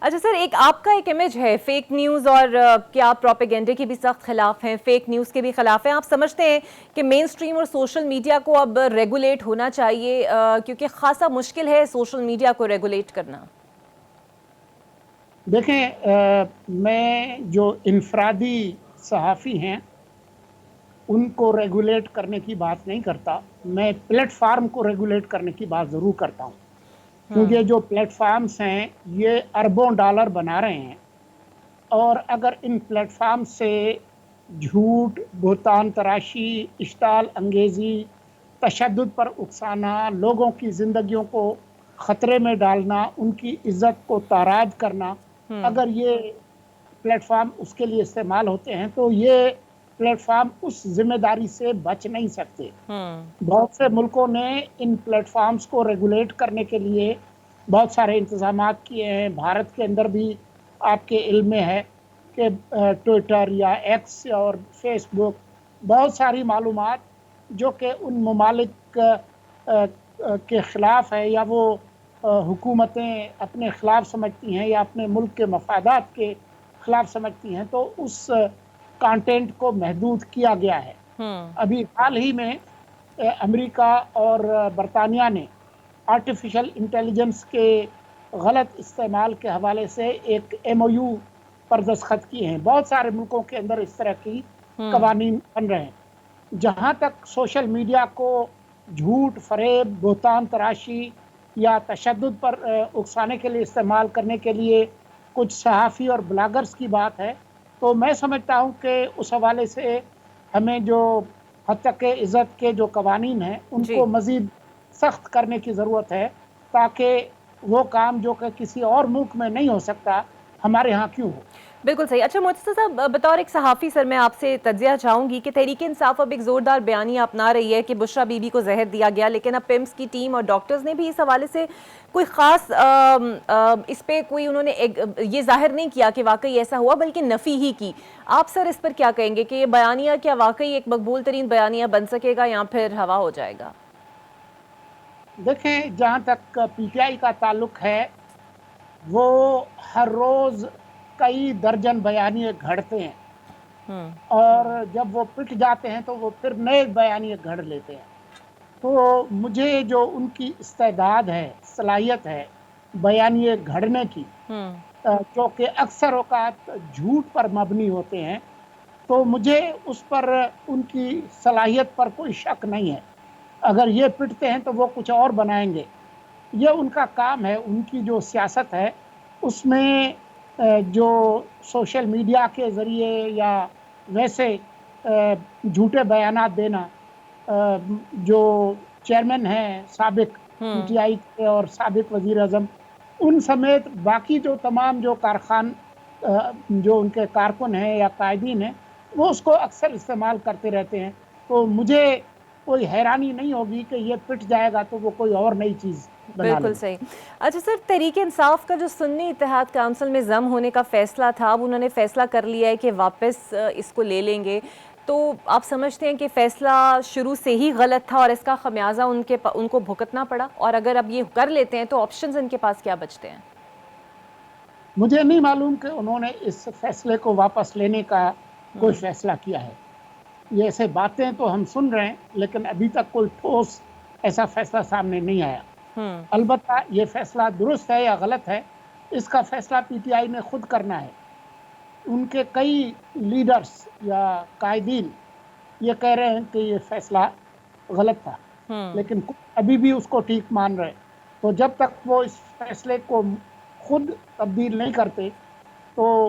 اچھا سر، آپ کا ایک امیج ہے فیک نیوز اور کیا آپ پروپیگنڈے کے بھی سخت خلاف ہیں، فیک نیوز کے بھی خلاف ہیں. آپ سمجھتے ہیں کہ مین سٹریم اور سوشل میڈیا کو اب ریگولیٹ ہونا چاہیے کیونکہ خاصا مشکل ہے سوشل میڈیا کو ریگولیٹ کرنا؟ دیکھیں، میں جو انفرادی صحافی ہیں ان کو ریگولیٹ کرنے کی بات نہیں کرتا، میں پلیٹ فارم کو ریگولیٹ کرنے کی بات ضرور کرتا ہوں. کیونکہ جو پلیٹ فارمز ہیں یہ اربوں ڈالر بنا رہے ہیں، اور اگر ان پلیٹ فارم سے جھوٹ، بہتان تراشی، اشتعال انگیزی، تشدد پر اکسانا، لوگوں کی زندگیوں کو خطرے میں ڈالنا، ان کی عزت کو تاراج کرنا، اگر یہ پلیٹ فارم اس کے لیے استعمال ہوتے ہیں تو یہ پلیٹ فارم اس ذمہ داری سے بچ نہیں سکتے. بہت سے ملکوں نے ان پلیٹ فارمز کو ریگولیٹ کرنے کے لیے بہت سارے انتظامات کیے ہیں. بھارت کے اندر بھی آپ کے علم میں ہے کہ ٹویٹر یا ایکس اور فیس بک بہت ساری معلومات جو کہ ان ممالک کے خلاف ہے یا وہ حکومتیں اپنے خلاف سمجھتی ہیں یا اپنے ملک کے مفادات کے خلاف سمجھتی ہیں، تو اس کانٹینٹ کو محدود کیا گیا ہے. ابھی حال ہی میں امریکہ اور برطانیہ نے آرٹیفیشل انٹیلیجنس کے غلط استعمال کے حوالے سے ایک MOU پر دستخط کیے ہیں. بہت سارے ملکوں کے اندر اس طرح کی قوانین بن رہے ہیں. جہاں تک سوشل میڈیا کو جھوٹ، فریب، بہتان تراشی یا تشدد پر اکسانے کے لیے استعمال کرنے کے لیے کچھ صحافی اور بلاگرز کی بات ہے، تو میں سمجھتا ہوں کہ اس حوالے سے ہمیں جو حد تک عزت کے جو قوانین ہیں ان کو مزید سخت کرنے کی ضرورت ہے، تاکہ وہ کام جو کہ کسی اور ملک میں نہیں ہو سکتا ہمارے ہاں کیوں ہو. بالکل صحیح. اچھا محتسب صاحب، بطور ایک صحافی سر میں آپ سے تجزیہ چاہوں گی کہ تحریک انصاف اب ایک زوردار بیانیہ اپنا رہی ہے کہ بشرا بی بی کو زہر دیا گیا، لیکن اب پیمز کی ٹیم اور ڈاکٹرز نے بھی اس حوالے سے کوئی خاص اس پہ کوئی انہوں نے یہ ظاہر نہیں کیا کہ واقعی ایسا ہوا، بلکہ نفی ہی کی. آپ سر اس پر کیا کہیں گے کہ یہ بیانیہ کیا واقعی ایک مقبول ترین بیانیہ بن سکے گا یا پھر ہوا ہو جائے گا؟ دیکھیں، جہاں تک PTI کا تعلق ہے، وہ ہر روز کئی درجن بیانیے گھڑتے ہیں، اور جب وہ پٹ جاتے ہیں تو وہ پھر نئے بیانیے گھڑ لیتے ہیں. تو مجھے جو ان کی استعداد ہے، صلاحیت ہے بیانیے گھڑنے کی، جو کہ اکثر اوقات جھوٹ پر مبنی ہوتے ہیں، تو مجھے اس پر ان کی صلاحیت پر کوئی شک نہیں ہے. اگر یہ پٹتے ہیں تو وہ کچھ اور بنائیں گے. یہ ان کا کام ہے. ان کی جو سیاست ہے اس میں جو سوشل میڈیا کے ذریعے یا ویسے جھوٹے بیانات دینا، جو چیئرمین ہیں سابق PTI کے اور سابق وزیر اعظم، ان سمیت باقی جو تمام جو جو ان کے کارکن ہیں یا قائدین ہیں، وہ اس کو اکثر استعمال کرتے رہتے ہیں. تو مجھے کوئی حیرانی نہیں ہوگی کہ یہ پٹ جائے گا تو وہ کوئی اور نئی چیز بنا لیں. بالکل صحیح. اچھا سر، تحریک انصاف کا جو سنی اتحاد کونسل میں ضم ہونے کا فیصلہ تھا، اب انہوں نے فیصلہ کر لیا ہے کہ واپس اس کو لے لیں گے، تو آپ سمجھتے ہیں کہ فیصلہ شروع سے ہی غلط تھا اور اس کا خمیازہ ان کو بھگتنا پڑا؟ اور اگر اب یہ کر لیتے ہیں تو آپشنز ان کے پاس کیا بچتے ہیں؟ مجھے نہیں معلوم کہ انہوں نے اس فیصلے کو واپس لینے کا کوئی فیصلہ کیا ہے. یہ ایسے باتیں تو ہم سن رہے ہیں، لیکن ابھی تک کوئی ٹھوس ایسا فیصلہ سامنے نہیں آیا. البتہ یہ فیصلہ درست ہے یا غلط ہے، اس کا فیصلہ PTI نے خود کرنا ہے. ان کے کئی لیڈرز یا قائدین یہ کہہ رہے ہیں کہ یہ فیصلہ غلط تھا، لیکن ابھی بھی اس کو ٹھیک مان رہے. تو جب تک وہ اس فیصلے کو خود تبدیل نہیں کرتے تو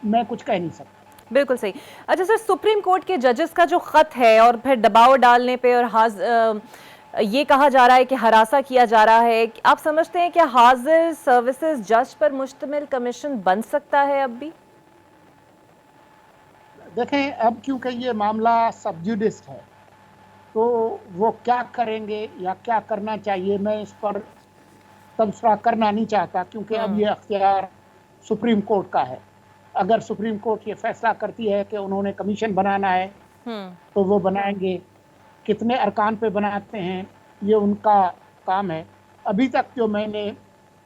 میں کچھ کہہ نہیں سکتا. بالکل صحیح. اچھا سر، سپریم کورٹ کے ججز کا جو خط ہے اور پھر دباؤ ڈالنے پہ اور یہ کہا جا رہا ہے کہ ہراساں کیا جا رہا ہے، آپ سمجھتے ہیں کہ حاضر سروسز جج پر مشتمل کمیشن بن سکتا ہے اب بھی؟ دیکھیں، اب کیونکہ یہ معاملہ سب جوڈس ہے تو وہ کیا کریں گے یا کیا کرنا چاہیے، میں اس پر تبصرہ کرنا نہیں چاہتا، کیونکہ اب یہ اختیار سپریم کورٹ کا ہے. اگر سپریم کورٹ یہ فیصلہ کرتی ہے کہ انہوں نے کمیشن بنانا ہے تو وہ بنائیں گے. کتنے ارکان پہ بناتے ہیں یہ ان کا کام ہے. ابھی تک جو میں نے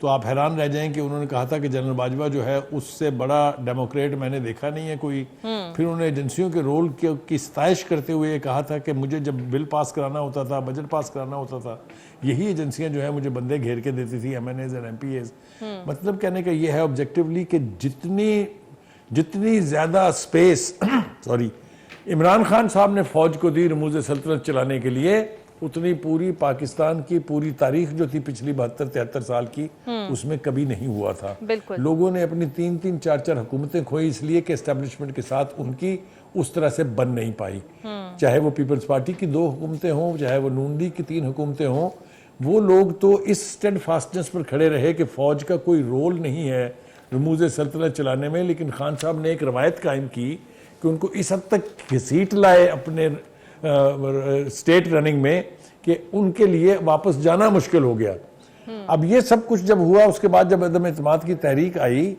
تو آپ حیران رہ جائیں کہ انہوں نے کہا تھا کہ جنرل باجوہ جو ہے اس سے بڑا ڈیموکریٹ میں نے دیکھا نہیں ہے کوئی. پھر انہوں نے ایجنسیوں کے رول کی ستائش کرتے ہوئے یہ کہا تھا کہ مجھے جب بل پاس کرانا ہوتا تھا, بجٹ پاس کرانا ہوتا تھا, یہی ایجنسیاں جو ہیں مجھے بندے گھیر کے دیتی تھی, ایم این ایز اور ایم پی ایز. مطلب کہنے کا یہ ہے آبجیکٹیولی کہ جتنی زیادہ سپیس عمران خان صاحب نے فوج کو دی رموز سلطنت چلانے کے لیے, اتنی پوری پاکستان کی پوری تاریخ جو تھی پچھلی 72-73 سال کی اس میں کبھی نہیں ہوا تھا. لوگوں نے اپنی 3-3 4-4 حکومتیں کھوئی اس لیے کہ اسٹیبلشمنٹ کے ساتھ ان کی اس طرح سے بن نہیں پائی. چاہے وہ پیپلز پارٹی کی 2 حکومتیں ہوں, چاہے وہ نون لیگ کی 3 حکومتیں ہوں, وہ لوگ تو اس اسٹیڈ فاسٹنس پر کھڑے رہے کہ فوج کا کوئی رول نہیں ہے رموز سلطنت چلانے میں. لیکن خان صاحب نے ایک روایت قائم کی کہ ان کو اس حد تک گھسیٹ لائے اپنے اسٹیٹ رننگ میں کہ ان کے لیے واپس جانا مشکل ہو گیا. اب یہ سب کچھ جب ہوا, اس کے بعد جب عدم اعتماد کی تحریک آئی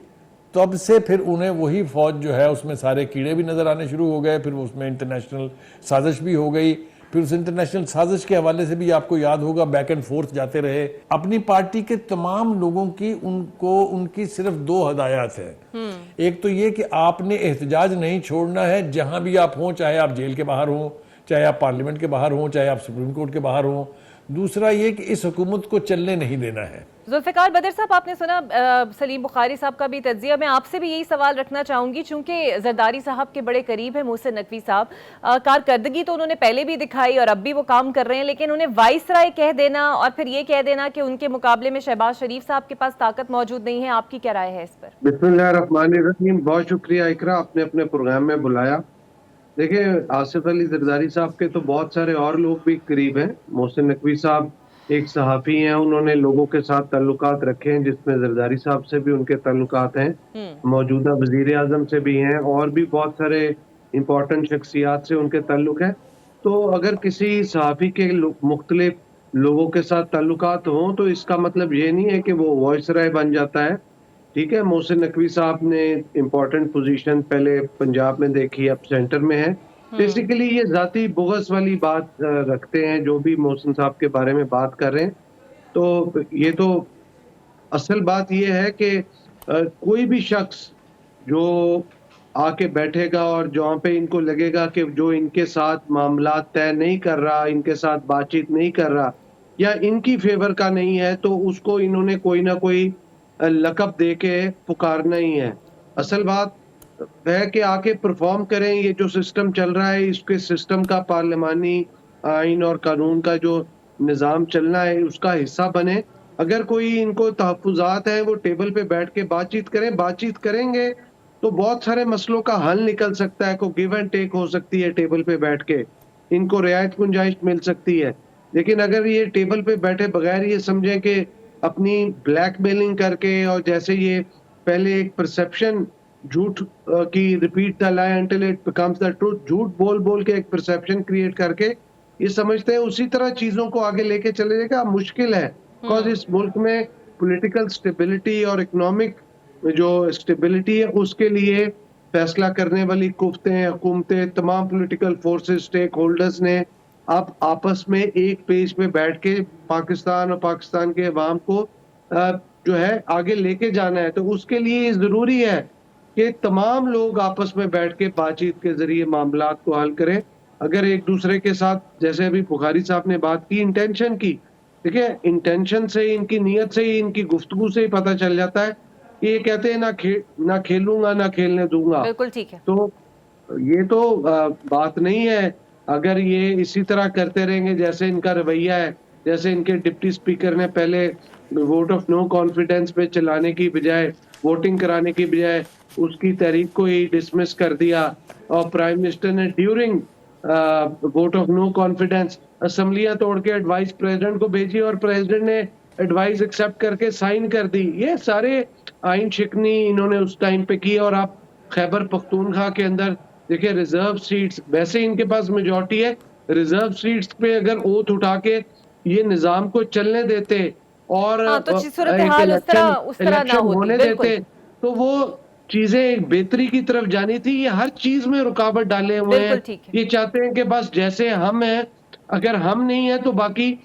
تو اب سے پھر انہیں وہی فوج جو ہے اس میں سارے کیڑے بھی نظر آنے شروع ہو گئے. پھر اس میں انٹرنیشنل سازش بھی ہو گئی. پھر اس انٹرنیشنل سازش کے حوالے سے بھی آپ کو یاد ہوگا بیک اینڈ فورتھ جاتے رہے. اپنی پارٹی کے تمام لوگوں کی ان کی صرف 2 ہدایات ہیں. ایک تو یہ کہ آپ نے احتجاج نہیں چھوڑنا ہے جہاں بھی آپ ہوں, چاہے آپ جیل کے باہر ہوں, چاہے آپ پارلیمنٹ کے باہر ہوں, چاہے آپ سپریم کورٹ کے باہر ہوں. دوسرا یہ کہ اس حکومت کو چلنے نہیں دینا ہے. ذوالفقار بدر صاحب, آپ نے سنا سلیم بخاری صاحب کا بھی تجزیہ. میں آپ سے بھی یہی سوال رکھنا چاہوں گی, چونکہ زرداری صاحب کے بڑے قریب ہیں محسن نقوی صاحب. کارکردگی تو انہوں نے پہلے بھی دکھائی اور اب بھی وہ کام کر رہے ہیں, لیکن انہیں وائس رائے کہہ دینا اور پھر یہ کہہ دینا کہ ان کے مقابلے میں شہباز شریف صاحب کے پاس طاقت موجود نہیں ہے, آپ کی کیا رائے ہے اس پر؟ بسم اللہ الرحمن الرحیم. بہت شکریہ اقرا, آپ نے اپنے پروگرام میں بلایا. دیکھیں, آصف علی زرداری صاحب کے تو بہت سارے اور لوگ بھی قریب ہیں. محسن نقوی صاحب ایک صحافی ہیں, انہوں نے لوگوں کے ساتھ تعلقات رکھے ہیں, جس میں زرداری صاحب سے بھی ان کے تعلقات ہیں, موجودہ وزیر اعظم سے بھی ہیں, اور بھی بہت سارے امپورٹنٹ شخصیات سے ان کے تعلق ہیں. تو اگر کسی صحافی کے مختلف لوگوں کے ساتھ تعلقات ہوں تو اس کا مطلب یہ نہیں ہے کہ وہ وائس رائے بن جاتا ہے. ٹھیک ہے, محسن نقوی صاحب نے امپورٹنٹ پوزیشن پہلے پنجاب میں دیکھی, اب سینٹر میں ہے. بیسیکلی یہ ذاتی بغض والی بات رکھتے ہیں جو بھی محسن صاحب کے بارے میں بات کر رہے ہیں. تو یہ تو اصل بات یہ ہے کہ کوئی بھی شخص جو آ کے بیٹھے گا اور جہاں پہ ان کو لگے گا کہ جو ان کے ساتھ معاملات طے نہیں کر رہا, ان کے ساتھ بات چیت نہیں کر رہا یا ان کی فیور کا نہیں ہے, تو اس کو انہوں نے کوئی نہ کوئی لقب دے کے پکارنا ہی ہے. اصل بات ہے کہ آ کے پرفارم کریں. یہ جو سسٹم چل رہا ہے, اس کے سسٹم کا پارلیمانی آئین اور قانون کا جو نظام چلنا ہے اس کا حصہ بنے. اگر کوئی ان کو تحفظات ہیں, وہ ٹیبل پہ بیٹھ کے بات چیت کریں. بات چیت کریں گے تو بہت سارے مسئلوں کا حل نکل سکتا ہے, کوئی گیو اینڈ ٹیک ہو سکتی ہے ٹیبل پہ بیٹھ کے, ان کو رعایت گنجائش مل سکتی ہے. لیکن اگر یہ ٹیبل پہ بیٹھے بغیر یہ سمجھیں کہ اپنی بلیک میلنگ کر کے, اور جیسے یہ پہلے ایک پرسیپشن جھوٹ کی ریپیٹ دا لائی until it becomes the truth, جھوٹ بول بول کے ایک پرسیپشن کریٹ کر کے یہ سمجھتے ہیں اسی طرح چیزوں کو آگے لے کے چلے جائے گا. مشکل ہے, بیکاز اس ملک میں پولیٹیکل سٹیبلٹی اور اکنامک جو سٹیبلٹی ہے اس کے لیے فیصلہ کرنے والی قوتیں, حکومتیں, تمام پولیٹیکل فورسز, سٹیک ہولڈرز نے اب آپس میں ایک پیج پہ بیٹھ کے پاکستان اور پاکستان کے عوام کو جو ہے آگے لے کے جانا ہے. تو اس کے لیے یہ ضروری ہے کہ تمام لوگ آپس میں بیٹھ کے بات چیت کے ذریعے معاملات کو حل کریں. اگر ایک دوسرے کے ساتھ, جیسے ابھی بخاری صاحب نے بات کی انٹینشن کی, دیکھیں انٹینشن سے ہی, ان کی نیت سے ہی, ان کی گفتگو سے ہی پتہ چل جاتا ہے. یہ کہتے ہیں نہ کھیلوں گا نہ کھیلنے دوں گا. بالکل ٹھیک ہے. تو یہ تو بات نہیں ہے. اگر یہ اسی طرح کرتے رہیں گے جیسے ان کا رویہ ہے, جیسے ان کے ڈپٹی سپیکر نے پہلے ووٹ آف نو کانفیڈنس پہ چلانے کی بجائے, ووٹنگ کرانے کی بجائے اس کی تحریک کو ہی ڈسمس کر دیا, اور پرائم منسٹر نے during vote of no confidence اسمبلیاں توڑ کے ایڈوائس پریزیڈنٹ کو بھیجی, اور پریزیڈنٹ نے ایڈوائس ایکسیپٹ کر کے سائن کر دی. یہ سارے آئین شکنی انہوں نے اس ٹائم پہ کی. اور آپ خیبر پختونخوا کے اندر دیکھیں ریزرو سیٹس, ویسے ان کے پاس میجورٹی ہے, ریزرو سیٹس پہ اگر اوتھ اٹھا کے یہ نظام کو چلنے دیتے اور الیکشن ہونے دیتے تو وہ چیزیں ایک بہتری کی طرف جانی تھی. یہ ہر چیز میں رکاوٹ ڈالے ہوئے ہیں. یہ چاہتے ہیں کہ بس جیسے ہم ہیں, اگر ہم نہیں ہیں تو باقی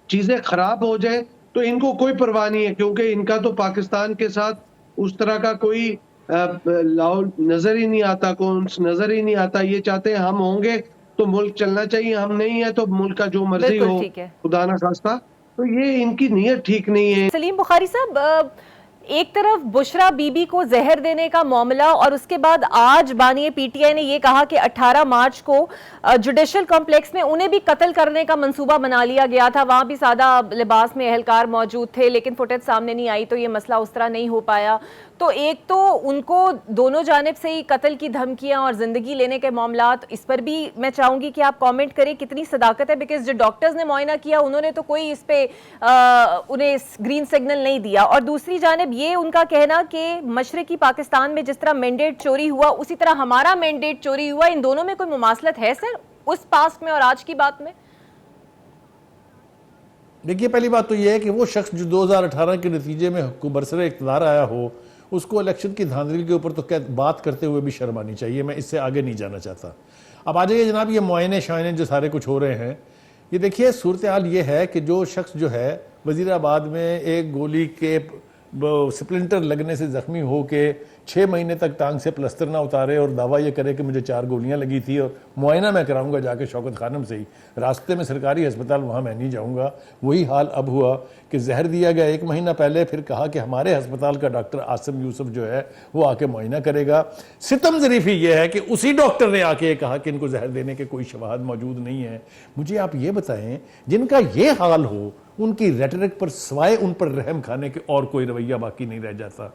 چیزیں خراب ہو جائیں. تو ان کو کوئی پرواہ نہیں ہے، کیونکہ ان کا تو پاکستان کے ساتھ اس طرح کا کوئی لاؤ نظر ہی نہیں آتا، کونس نظر ہی نہیں آتا. یہ چاہتے ہیں ہم ہوں گے تو ملک چلنا چاہیے، ہم نہیں ہے تو ملک کا جو مرضی بالکل ہو، ٹھیک ہے. خدا نہ خواستہ. تو یہ ان کی نیت ٹھیک نہیں ہے. سلیم بخاری صاحب، ایک طرف بشرا بی بی کو زہر دینے کا معاملہ، اور اس کے بعد آج بانی پی ٹی آئی نے یہ کہا کہ 18 مارچ کو جوڈیشل کمپلیکس میں انہیں بھی قتل کرنے کا منصوبہ بنا لیا گیا تھا. وہاں بھی سادہ لباس میں اہلکار موجود تھے، لیکن فوٹیج سامنے نہیں آئی تو یہ مسئلہ اس طرح نہیں ہو پایا. تو ایک تو ان کو دونوں جانب سے ہی قتل کی دھمکیاں اور زندگی لینے کے معاملات، اس پر بھی میں چاہوں گی کہ آپ کامنٹ کریں کتنی صداقت ہے، بیکاز جو ڈاکٹرز نے معائنہ کیا انہوں نے تو کوئی اس پہ انہیں گرین سگنل نہیں دیا. اور دوسری جانب یہ ان کا کہنا کہ مشرقی پاکستان میں جس طرح مینڈیٹ چوری ہوا اسی طرح ہمارا مینڈیٹ چوری ہوا. ان دونوں میں کوئی مماثلت ہے سر، اس پاسٹ میں اور آج کی بات میں؟ دیکھیے، پہلی بات تو یہ ہے کہ وہ شخص جو 2018 کے نتیجے میں برسر اقتدار آیا ہو، اس کو الیکشن کی دھاندلی کے اوپر تو بات کرتے ہوئے بھی شرم آنی چاہیے. میں اس سے آگے نہیں جانا چاہتا. اب آ جائیے جناب، یہ معائنے شائنے جو سارے کچھ ہو رہے ہیں، یہ دیکھیے صورتحال یہ ہے کہ جو شخص جو ہے وزیر آباد میں ایک گولی کے سپلنٹر لگنے سے زخمی ہو کے 6 مہینے تک ٹانگ سے پلستر نہ اتارے اور دعویٰ یہ کرے کہ مجھے 4 گولیاں لگی تھی اور معائنہ میں کراؤں گا جا کے شوکت خانم سے ہی، راستے میں سرکاری ہسپتال وہاں میں نہیں جاؤں گا. وہی حال اب ہوا کہ زہر دیا گیا 1 مہینہ پہلے، پھر کہا کہ ہمارے ہسپتال کا ڈاکٹر عاصم یوسف جو ہے وہ آ کے معائنہ کرے گا. ستم ظریفی یہ ہے کہ اسی ڈاکٹر نے آ کے کہا کہ ان کو زہر دینے کے کوئی شواہد موجود نہیں ہیں. مجھے آپ یہ بتائیں، جن کا یہ حال ہو ان کی ریٹرک پر سوائے ان پر رحم کھانے کے اور کوئی رویہ باقی نہیں رہ جاتا.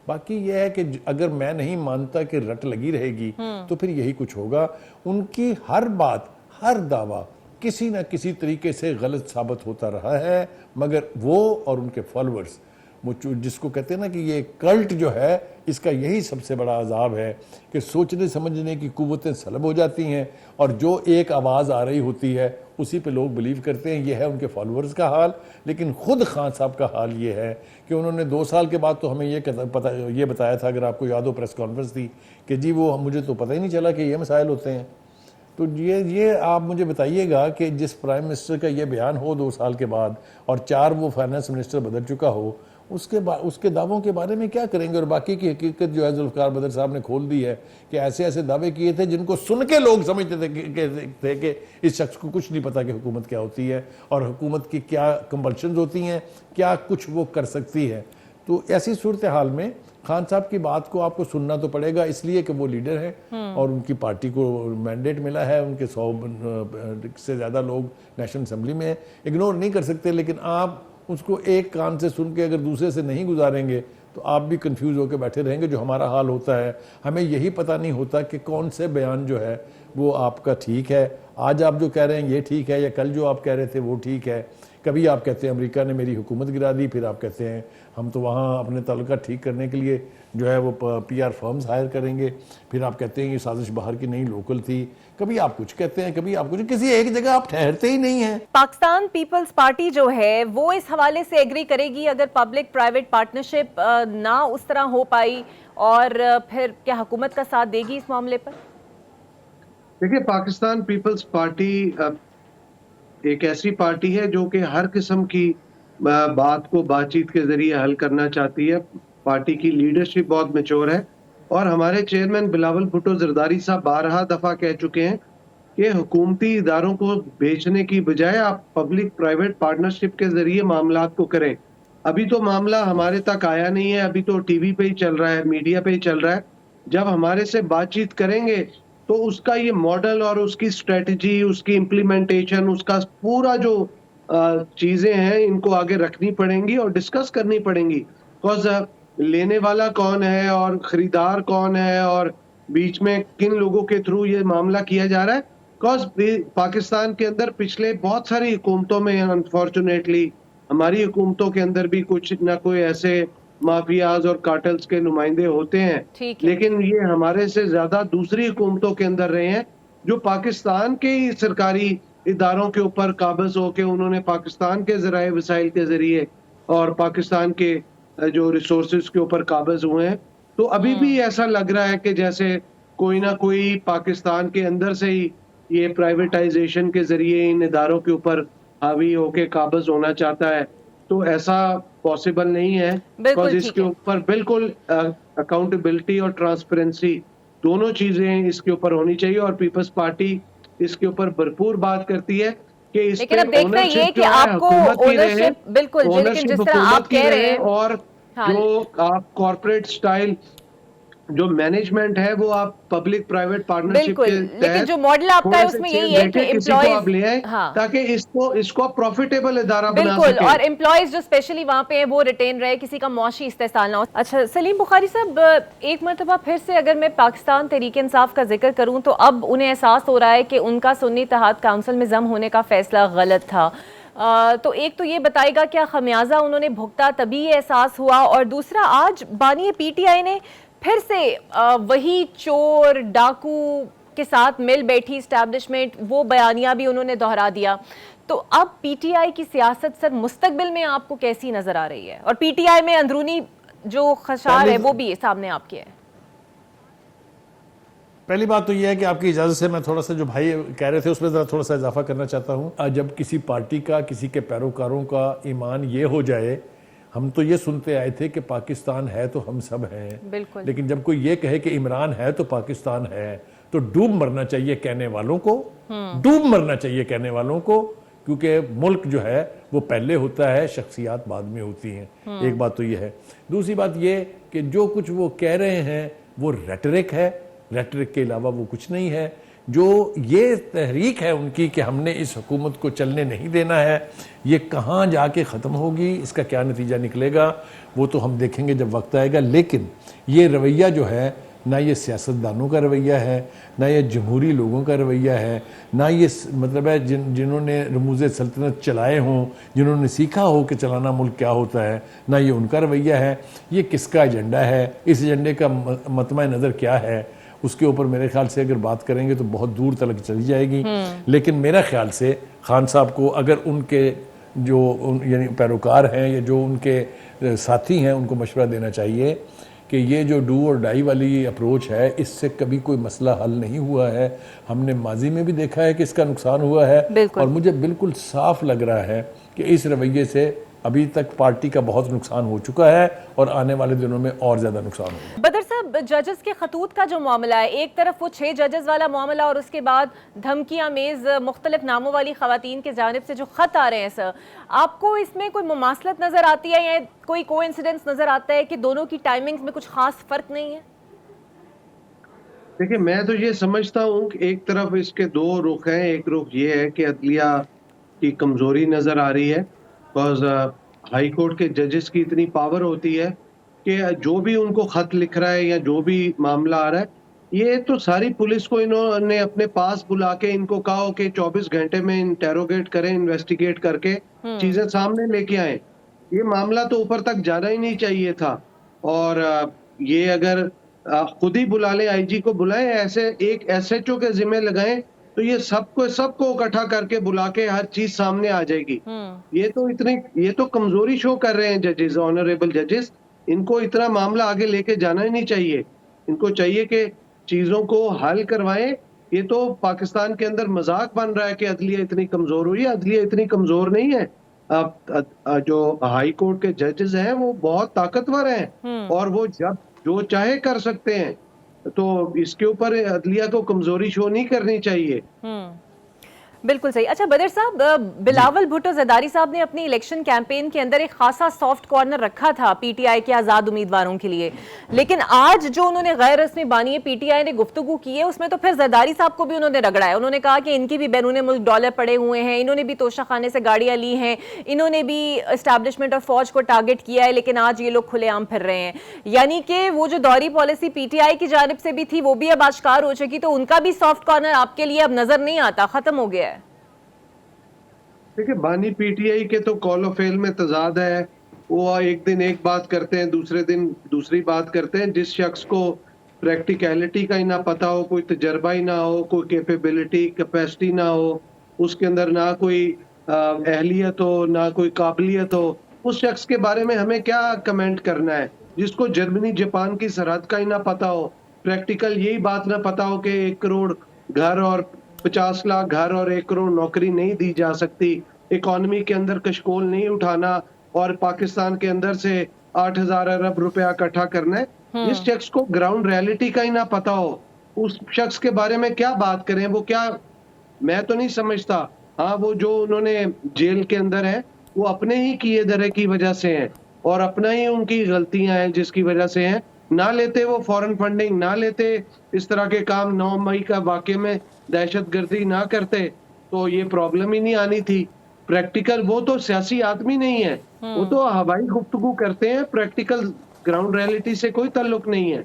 باقی یہ ہے کہ اگر میں نہیں مانتا کہ رٹ لگی رہے گی تو پھر یہی کچھ ہوگا. ان کی ہر بات، ہر دعویٰ کسی نہ کسی طریقے سے غلط ثابت ہوتا رہا ہے، مگر وہ اور ان کے فالورز، وہ جس کو کہتے ہیں نا کہ یہ کلٹ جو ہے، اس کا یہی سب سے بڑا عذاب ہے کہ سوچنے سمجھنے کی قوتیں سلب ہو جاتی ہیں اور جو ایک آواز آ رہی ہوتی ہے اسی پہ لوگ بلیو کرتے ہیں. یہ ہے ان کے فالورز کا حال. لیکن خود خان صاحب کا حال یہ ہے کہ انہوں نے 2 سال کے بعد تو ہمیں یہ بتایا تھا، اگر آپ کو یاد ہو پریس کانفرنس تھی، کہ جی وہ مجھے تو پتہ ہی نہیں چلا کہ یہ مسائل ہوتے ہیں. تو یہ آپ مجھے بتائیے گا کہ جس پرائم منسٹر کا یہ بیان ہو 2 سال کے بعد اور 4 وہ فائنانس منسٹر بدل چکا ہو، اس کے دعووں کے بارے میں کیا کریں گے؟ اور باقی کی حقیقت جو ہے ذوالفقار بدر صاحب نے کھول دی ہے کہ ایسے ایسے دعوے کیے تھے جن کو سن کے لوگ سمجھتے تھے کہ اس شخص کو کچھ نہیں پتا کہ حکومت کیا ہوتی ہے اور حکومت کی کیا کمپلشنز ہوتی ہیں، کیا کچھ وہ کر سکتی ہے. تو ایسی صورتحال میں خان صاحب کی بات کو آپ کو سننا تو پڑے گا، اس لیے کہ وہ لیڈر ہیں اور ان کی پارٹی کو مینڈیٹ ملا ہے. ان کے 100 سے زیادہ لوگ نیشنل اسمبلی میں ہیں، اگنور نہیں کر سکتے. لیکن آپ اس کو ایک کان سے سن کے اگر دوسرے سے نہیں گزاریں گے تو آپ بھی کنفیوز ہو کے بیٹھے رہیں گے، جو ہمارا حال ہوتا ہے. ہمیں یہی پتہ نہیں ہوتا کہ کون سے بیان جو ہے وہ آپ کا ٹھیک ہے. آج آپ جو کہہ رہے ہیں یہ ٹھیک ہے، یا کل جو آپ کہہ رہے تھے وہ ٹھیک ہے. کبھی آپ کہتے ہیں امریکہ نے میری حکومت گرا دی، پھر آپ کہتے ہیں ہم تو وہاں اپنے تعلقات ٹھیک کرنے کے لیے جو ہے وہ پی آر فرمز ہائر کریں گے، پھر آپ کہتے ہیں یہ سازش باہر کی نہیں لوکل تھی. کبھی آپ کچھ کہتے ہیں، کبھی آپ کچھ، کسی ایک جگہ آپ ٹھہرتے ہی نہیں ہیں. پاکستان پیپلز پارٹی جو ہے وہ اس حوالے سے ایگری کرے گی اگر پبلک پرائیویٹ پارٹنرشپ نہ اس طرح ہو پائی، اور پھر کیا حکومت کا ساتھ دے گی اس معاملے پر؟ دیکھیے، پاکستان پیپلز پارٹی ایک ایسی پارٹی ہے جو کہ ہر قسم کی بات کو بات چیت کے ذریعے حل کرنا چاہتی ہے. پارٹی کی لیڈرشپ بہت میچور ہے اور ہمارے چیئرمین بلاول بھٹو زرداری صاحب بارہا دفعہ کہہ چکے ہیں کہ حکومتی اداروں کو بیچنے کی بجائے آپ پبلک پرائیویٹ پارٹنرشپ کے ذریعے معاملات کو کریں. ابھی تو معاملہ ہمارے تک آیا نہیں ہے، ابھی تو ٹی وی پہ ہی چل رہا ہے، میڈیا پہ ہی چل رہا ہے. جب ہمارے سے بات چیت کریں گے تو اس کا یہ ماڈل اور اس کی اسٹریٹجی، اس کی امپلیمنٹیشن، اس کا پورا جو چیزیں ہیں ان کو آگے رکھنی پڑیں گی اور ڈسکس کرنی پڑیں گی. بیکاز لینے والا کون ہے اور خریدار کون ہے اور بیچ میں کن لوگوں کے تھرو یہ معاملہ کیا جا رہا ہے. بیکاز پاکستان کے اندر پچھلے بہت ساری حکومتوں میں انفارچونیٹلی ہماری حکومتوں کے اندر بھی کچھ نہ کوئی ایسے مافیاز اور کارٹلز کے نمائندے ہوتے ہیں، لیکن یہ ہمارے سے زیادہ دوسری حکومتوں کے اندر رہے ہیں جو پاکستان کے ہی سرکاری اداروں کے اوپر قابض ہو کے انہوں نے پاکستان کے ذرائع وسائل کے ذریعے اور پاکستان کے جو ریسورسز کے اوپر قابض ہوئے ہیں. تو ابھی بھی ایسا لگ رہا ہے کہ جیسے کوئی نہ کوئی پاکستان کے اندر سے ہی یہ پرائیویٹائزیشن کے ذریعے ان اداروں کے اوپر حاوی ہو کے قابض ہونا چاہتا ہے. تو ایسا پاسبل نہیں ہے، بالکل بیکاز اس ٹھیک کے ہے۔ اوپر بالکل اکاؤنٹیبلٹی اور ٹرانسپیرنسی دونوں چیزیں اس کے اوپر ہونی چاہیے، اور پیپلز پارٹی اس کے اوپر بھرپور بات کرتی ہے کہ اس لیکن پہ اب دیکھنا یہ اونرشپ کہ جو ہے آپ کو حکومت کی رہے، اونرشپ بالکل جی، لیکن اونرشپ جس طرح حکومت آپ کی کہہ رہے رہے، ہیں، اور ہاں جو آپ کارپوریٹ سٹائل جو مینجمنٹ ہے وہ آپ پبلک پرائیویٹ پارٹنرشپ کے بالکل، لیکن تحت جو ماڈل آپ کا ہے تھوڑے اس سے میں یہی چینج ہے لے کہ کے کسی کو آپ امپلائیز، لے آئیں ہاں تاکہ اس کو پروفیٹیبل ادارہ بنا بالکل، سکیں۔ اور امپلائیز جو اسپیشلی وہاں پہ ہیں وہ ریٹین رہے، کسی کا معاشی استحصال نہ ہو۔ اچھا سلیم بخاری صاحب، ایک مرتبہ پھر سے اگر میں پاکستان تحریک انصاف کا ذکر کروں تو اب انہیں احساس ہو رہا ہے کہ ان کا سنی اتحاد کونسل میں ضم ہونے کا فیصلہ غلط تھا۔ تو ایک تو یہ بتائے گا کیا خمیازہ انہوں نے بھگتا تبھی یہ احساس ہوا، اور دوسرا آج بانی پی ٹی آئی نے پھر سے وہی چور ڈاکو کے ساتھ مل بیٹھی اسٹیبلشمنٹ، وہ بیانیہ بھی انہوں نے دہرا دیا۔ تو اب پی ٹی آئی کی سیاست سر مستقبل میں آپ کو کیسی نظر آ رہی ہے، اور پی ٹی آئی میں اندرونی جو خشار ہے وہ بھی سامنے آپ کے ہے؟ پہلی بات تو یہ ہے کہ آپ کی اجازت سے میں تھوڑا سا جو بھائی کہہ رہے تھے اس میں ذرا تھوڑا سا اضافہ کرنا چاہتا ہوں۔ جب کسی پارٹی کا، کسی کے پیروکاروں کا ایمان یہ ہو جائے، ہم تو یہ سنتے آئے تھے کہ پاکستان ہے تو ہم سب ہیں، بالکل، لیکن جب کوئی یہ کہے کہ عمران ہے تو پاکستان ہے، تو ڈوب مرنا چاہیے کہنے والوں کو، ڈوب مرنا چاہیے کہنے والوں کو، کیونکہ ملک جو ہے وہ پہلے ہوتا ہے، شخصیات بعد میں ہوتی ہیں۔ ایک بات تو یہ ہے۔ دوسری بات یہ کہ جو کچھ وہ کہہ رہے ہیں وہ ریٹرک ہے، ریٹرک کے علاوہ وہ کچھ نہیں ہے۔ جو یہ تحریک ہے ان کی کہ ہم نے اس حکومت کو چلنے نہیں دینا ہے، یہ کہاں جا کے ختم ہوگی، اس کا کیا نتیجہ نکلے گا وہ تو ہم دیکھیں گے جب وقت آئے گا۔ لیکن یہ رویہ جو ہے، نہ یہ سیاستدانوں کا رویہ ہے، نہ یہ جمہوری لوگوں کا رویہ ہے، نہ یہ مطلب ہے جنہوں نے رموز سلطنت چلائے ہوں، جنہوں نے سیکھا ہو کہ چلانا ملک کیا ہوتا ہے، نہ یہ ان کا رویہ ہے۔ یہ کس کا ایجنڈا ہے، اس ایجنڈے کا مطمع نظر کیا ہے، اس کے اوپر میرے خیال سے اگر بات کریں گے تو بہت دور تک چلی جائے گی۔ لیکن میرا خیال سے خان صاحب کو اگر ان کے جو یعنی پیروکار ہیں یا جو ان کے ساتھی ہیں ان کو مشورہ دینا چاہیے کہ یہ جو ڈو اور ڈائی والی اپروچ ہے، اس سے کبھی کوئی مسئلہ حل نہیں ہوا ہے۔ ہم نے ماضی میں بھی دیکھا ہے کہ اس کا نقصان ہوا ہے، بالکل، اور مجھے بالکل صاف لگ رہا ہے کہ اس رویے سے ابھی تک پارٹی کا بہت نقصان ہو چکا ہے اور آنے والے دنوں میں اور زیادہ نقصان ہوگا۔ بدر صاحب، ججز کے خطوط کا جو معاملہ ہے، ایک طرف وہ 6 ججز والا معاملہ اور اس کے بعد دھمکیاں میز مختلف ناموں والی خواتین کی جانب سے جو خط آ رہے ہیں سر، آپ کو اس میں کوئی مماثلت نظر آتی ہے یا کوئی کو انسیڈنس نظر آتا ہے کہ دونوں کی ٹائمنگز میں کچھ خاص فرق نہیں ہے؟ دیکھیں، میں تو یہ سمجھتا ہوں کہ ایک طرف اس کے دو رخ ہیں۔ ایک رخ یہ ہے کہ عدلیہ کی کمزوری نظر آ رہی ہے، بیکاز ہائی کورٹ کے ججز کی اتنی پاور ہوتی ہے کہ جو بھی ان کو خط لکھ رہا ہے یا جو بھی معاملہ آ رہا ہے، یہ تو ساری پولیس کو انہوں نے اپنے پاس بلا کے ان کو کہا ہو کہ 24 گھنٹے میں انٹیروگیٹ کریں، انویسٹیگیٹ کر کے چیزیں سامنے لے کے آئیں۔ یہ معاملہ تو اوپر تک جانا ہی نہیں چاہیے تھا، اور یہ اگر خود ہی بلا لیں، آئی جی کو بلائیں، ایسے ایک ایس ایچ او کے ذمہ لگائیں تو یہ سب کو اکٹھا کر کے بلا کے ہر چیز سامنے آ جائے گی۔ یہ تو کمزوری شو کر رہے ہیں ججز، آنریبل ججز۔ ان کو اتنا معاملہ آگے لے کے جانا ہی نہیں چاہیے۔ ان کو چاہیے کہ چیزوں کو حل کروائیں۔ یہ تو پاکستان کے اندر مذاق بن رہا ہے کہ عدلیہ اتنی کمزور ہوئی ہے۔ عدلیہ اتنی کمزور نہیں ہے۔ جو ہائی کورٹ کے ججز ہیں وہ بہت طاقتور ہیں، اور وہ جب جو چاہے کر سکتے ہیں، تو اس کے اوپر عدلیہ کو کمزوری شو نہیں کرنی چاہیے۔ بالکل صحیح۔ اچھا بدر صاحب، بلاول بھٹو زرداری صاحب نے اپنی الیکشن کیمپین کے اندر ایک خاصا سافٹ کارنر رکھا تھا پی ٹی آئی کے آزاد امیدواروں کے لیے، لیکن آج جو انہوں نے غیر رسمی بانی پی ٹی آئی نے گفتگو کی ہے اس میں تو پھر زرداری صاحب کو بھی انہوں نے رگڑا ہے۔ انہوں نے کہا کہ ان کی بھی بیرون ملک ڈالر پڑے ہوئے ہیں، انہوں نے بھی توشہ خانے سے گاڑیاں لی ہیں، انہوں نے بھی اسٹیبلشمنٹ اور فوج کو ٹارگٹ کیا ہے، لیکن آج یہ لوگ کھلے عام پھر رہے ہیں۔ یعنی کہ وہ جو دوہری پالیسی پی ٹی آئی کی جانب سے بھی تھی وہ بھی اب آشکار ہو چکی، تو ان کا بھی سافٹ کارنر آپ کے لیے اب نظر نہیں آتا، ختم ہو گیا ہے۔ دیکھیں، بانی پی ٹی آئی کے تو کال و فعل میں تضاد ہے۔ وہ ایک دن ایک بات کرتے ہیں، دوسرے دن دوسری بات کرتے ہیں۔ جس شخص کو پریکٹیکلٹی کا ہی نہ پتا ہو، کوئی تجربہ ہی نہ ہو، کوئی کیپیبلٹی کیپیسٹی نہ ہو، اس کے اندر نہ کوئی اہلیت ہو، نہ کوئی قابلیت ہو، اس شخص کے بارے میں ہمیں کیا کمنٹ کرنا ہے؟ جس کو جرمنی جاپان کی سرحد کا ہی نہ پتا ہو، پریکٹیکل یہی بات نہ پتا ہو کہ 1 کروڑ گھر اور 50 لاکھ گھر اور 1 کروڑ نوکری نہیں دی جا سکتی، اکانومی کے اندر کشکول نہیں اٹھانا، اور پاکستان کے اندر سے 8,000 ارب روپیہ اکٹھا کرنا ہے. جس شخص کو گراؤنڈ ریالٹی کا ہی نہ پتا ہو اس شخص کے بارے میں کیا بات کریں. وہ کیا, میں تو نہیں سمجھتا. ہاں وہ جو انہوں نے جیل کے اندر ہے وہ اپنے ہی کیے درے کی وجہ سے ہیں اور اپنا ہی ان کی غلطیاں ہیں جس کی وجہ سے ہیں. نہ لیتے وہ فورن فنڈنگ, نہ لیتے اس طرح کے کام, 9 مئی کا واقعے میں دہشت گردی نہ کرتے تو یہ پرابلم ہی نہیں آنی تھی. پریکٹیکل, وہ تو سیاسی آدمی نہیں ہے, وہ تو ہوائی گفتگو کرتے ہیں, پریکٹیکل گراؤنڈ ریالٹی سے کوئی تعلق نہیں ہے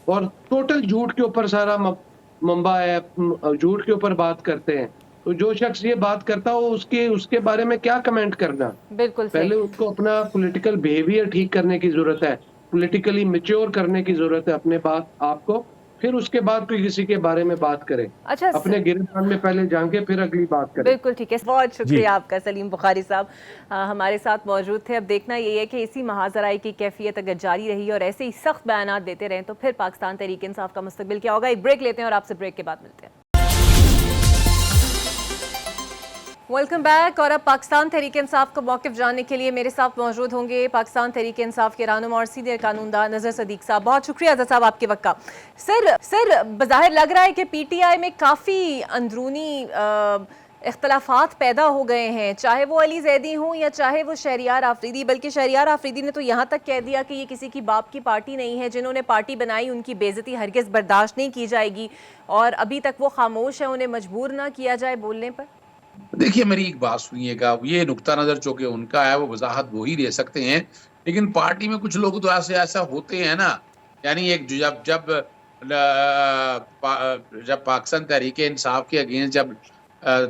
اور ٹوٹل جھوٹ کے اوپر سارا منبع ہے, جھوٹ کے اوپر بات کرتے ہیں. تو جو شخص یہ بات کرتا ہو اس کے بارے میں کیا کمنٹ کرنا. بالکل پہلے صحیح. ان کو اپنا پولیٹیکل بیہیویئر ٹھیک کرنے کی ضرورت ہے, پولیٹیکلی میچور کرنے کی ضرورت ہے اپنے بات آپ کو, پھر اس کے بعد کوئی کسی کے بارے میں بات کرے. اچھا اپنے گرفتار میں پہلے جان کے پھر اگلی بات کرے. بالکل ٹھیک ہے, بہت شکریہ آپ کا سلیم بخاری صاحب, ہمارے ساتھ موجود تھے. اب دیکھنا یہ ہے کہ اسی محاذرائی کی کیفیت اگر جاری رہی اور ایسے ہی سخت بیانات دیتے رہیں تو پھر پاکستان تحریک انصاف کا مستقبل کیا ہوگا. ایک بریک لیتے ہیں اور آپ سے بریک کے بعد ملتے ہیں. Welcome back. اور اب پاکستان تحریک انصاف کا موقف جاننے کے لیے میرے ساتھ موجود ہوں گے پاکستان تحریک انصاف کے رہنما اور سینئر قانوندان نظر صدیق صاحب. بہت شکریہ نظر صاحب آپ کے وقت کا. سر بظاہر لگ رہا ہے کہ پی ٹی آئی میں کافی اندرونی اختلافات پیدا ہو گئے ہیں, چاہے وہ علی زیدی ہوں یا چاہے وہ شہریار آفریدی. بلکہ شہریار آفریدی نے تو یہاں تک کہہ دیا کہ یہ کسی کی باپ کی پارٹی نہیں ہے, جنہوں نے پارٹی بنائی ان کی بے عزتی ہرگز برداشت نہیں کی جائے گی, اور ابھی تک وہ خاموش ہیں, انہیں مجبور نہ کیا جائے بولنے پر. دیکھیے میری ایک بات سنیے گا, یہ نقطہ نظر چونکہ ان کا ہے وہ وضاحت وہی دے سکتے ہیں, لیکن پارٹی میں کچھ لوگ تو ایسا ہوتے ہیں نا, یعنی ایک جب پاکستان تحریک انصاف کے اگینسٹ جب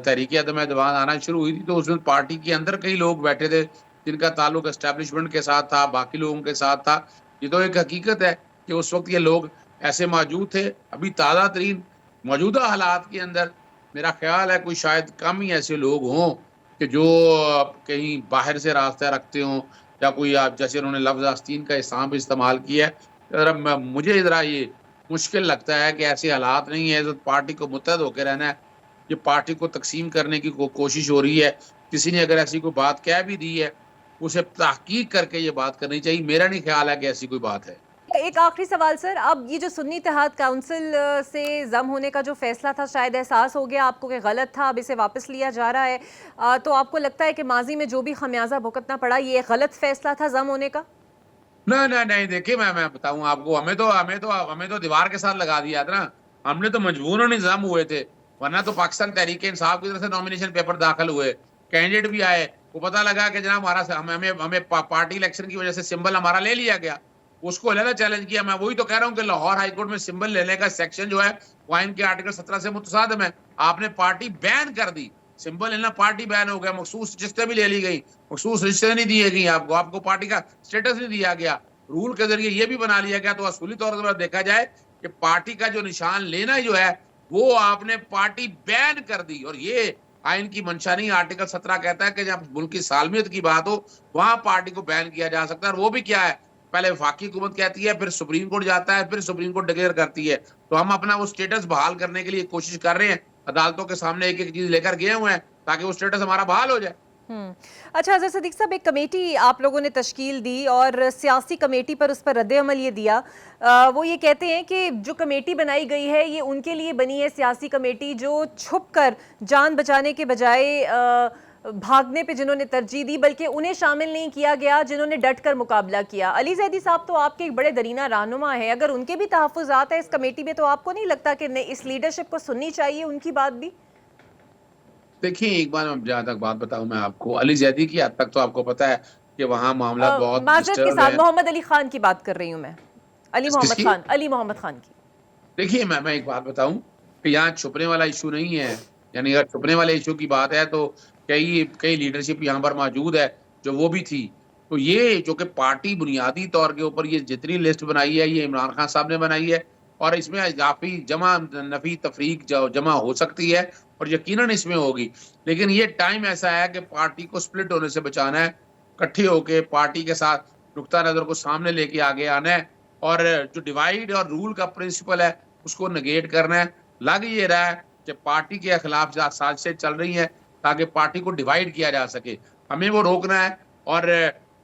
تحریک عدم اعتماد آنا شروع ہوئی تھی تو اس میں پارٹی کے اندر کئی لوگ بیٹھے تھے جن کا تعلق اسٹیبلشمنٹ کے ساتھ تھا, باقی لوگوں کے ساتھ تھا. یہ تو ایک حقیقت ہے کہ اس وقت یہ لوگ ایسے موجود تھے. ابھی تازہ ترین موجودہ حالات کے اندر میرا خیال ہے کوئی شاید کم ہی ایسے لوگ ہوں کہ جو کہیں باہر سے راستہ رکھتے ہوں, یا کوئی جیسے انہوں نے لفظ آستین کا اسلام استعمال کیا ہے. مجھے ذرا یہ مشکل لگتا ہے کہ ایسے حالات نہیں ہے. پارٹی کو متحد ہو کے رہنا ہے, یہ پارٹی کو تقسیم کرنے کی کوشش ہو رہی ہے. کسی نے اگر ایسی کوئی بات کہہ بھی دی ہے اسے تحقیق کر کے یہ بات کرنی چاہیے. میرا نہیں خیال ہے کہ ایسی کوئی بات ہے. ایک آخری سوال سر, اب یہ جو سنی اتحاد کونسل سے ضم ہونے کا جو فیصلہ تھا, شاید احساس ہو گیا آپ کو کہ غلط تھا, اب اسے واپس لیا جا رہا ہے, تو آپ کو لگتا ہے کہ ماضی میں جو بھی خمیازہ بھگتنا پڑا یہ ایک غلط فیصلہ تھا ضم ہونے کا؟ نہیں دیکھیے میں بتاؤں آپ کو, ہمیں تو دیوار کے ساتھ لگا دیا تھا نا. ہم نے تو مجبور نظام ہوئے تھے, ورنہ تو پاکستان تحریک انصاف کی طرف سے نامینیشن پیپر داخل ہوئے, کینڈیڈیٹ بھی آئے, وہ پتہ لگا کہ جناب ہمیں پارٹی الیکشن کی وجہ سے سمبل ہمارا لے لیا گیا, اس کو علیحدہ چیلنج کیا. میں وہی تو کہہ رہا ہوں کہ لاہور ہائی کورٹ میں سمبل لینے کا سیکشن جو ہے وہ آئین کے آرٹیکل 17 سے متصادم ہے. آپ نے پارٹی بین کر دی, سمبل لینا پارٹی بین ہو گیا, مخصوص رجسٹر بھی لے لی گئی, مخصوص رجسٹر نہیں دیے گئی, آپ کو پارٹی کا سٹیٹس نہیں دیا گیا, رول کے ذریعے یہ بھی بنا لیا گیا. تو اصولی طور پر دیکھا جائے کہ پارٹی کا جو نشان لینا جو ہے وہ آپ نے پارٹی بین کر دی, اور یہ آئین کی منشا نہیں. آرٹیکل 17 کہتا ہے کہ جب ملک کی سالمیت کی بات ہو وہاں پارٹی کو بین کیا جا سکتا ہے, اور وہ بھی کیا ہے, پہلے وفاقی حکومت کہتی ہے, پھر سپریم کورٹ جاتا ہے, پھر سپریم کورٹ ڈکلیئر کرتی ہے. تو ہم اپنا وہ سٹیٹس بحال کرنے کے لیے کوشش کر رہے ہیں, عدالتوں کے سامنے ایک ایک چیز لے کر گئے ہوئے ہیں تاکہ وہ سٹیٹس ہمارا بحال ہو جائے. اچھا حضرت صدیق صاحب, ایک کمیٹی آپ لوگوں نے تشکیل دی اور سیاسی کمیٹی پر اس پر رد عمل یہ دیا, وہ یہ کہتے ہیں کہ جو کمیٹی بنائی گئی ہے یہ ان کے لیے بنی ہے, سیاسی کمیٹی جو چھپ کر جان بچانے کے بجائے بھاگنے پہ جنہوں نے ترجیح دی, بلکہ انہیں شامل نہیں کیا گیا جنہوں نے ڈٹ کر مقابلہ کیا. علی زیدی صاحب تو آپ کے ایک بڑے درینہ رہنما ہیں, اگر ان کے بھی تحفظات ہیں اس کمیٹی میں تو آپ کو نہیں لگتا کہ اس لیڈرشپ کو سننی چاہیے ان کی بات بھی؟ دیکھیں ایک بار میں جہاں تک بات بتاؤں میں آپ کو, علی زیدی کی حد تک تو آپ کو پتا ہے کہ وہاں معاملات بہت معذرت کے ساتھ محمد علی خان کی بات کر رہی ہوں میں, علی محمد خان کی. دیکھیے میں ایک بات بتاؤں کہ یہاں چھپنے والا ایشو نہیں ہے, یعنی اگر چھپنے والے ایشو کی بات ہے تو کئی لیڈرشپ یہاں پر موجود ہے جو وہ بھی تھی. تو یہ جو کہ پارٹی بنیادی طور کے اوپر یہ جتنی لسٹ بنائی ہے یہ عمران خان صاحب نے بنائی ہے, اور اس میں اضافی جمع نفی تفریق جمع ہو سکتی ہے اور یقیناً اس میں ہوگی, لیکن یہ ٹائم ایسا ہے کہ پارٹی کو سپلٹ ہونے سے بچانا ہے, اکٹھے ہو کے پارٹی کے ساتھ نقطہ نظر کو سامنے لے کے آگے آنا ہے, اور جو ڈیوائیڈ اور رول کا پرنسپل ہے اس کو نگیٹ کرنا ہے. لگ یہ رہا ہے کہ پارٹی کے خلاف سازشیں چل رہی ہیں تاکہ پارٹی کو ڈیوائیڈ کیا جا سکے, ہمیں وہ روکنا ہے. اور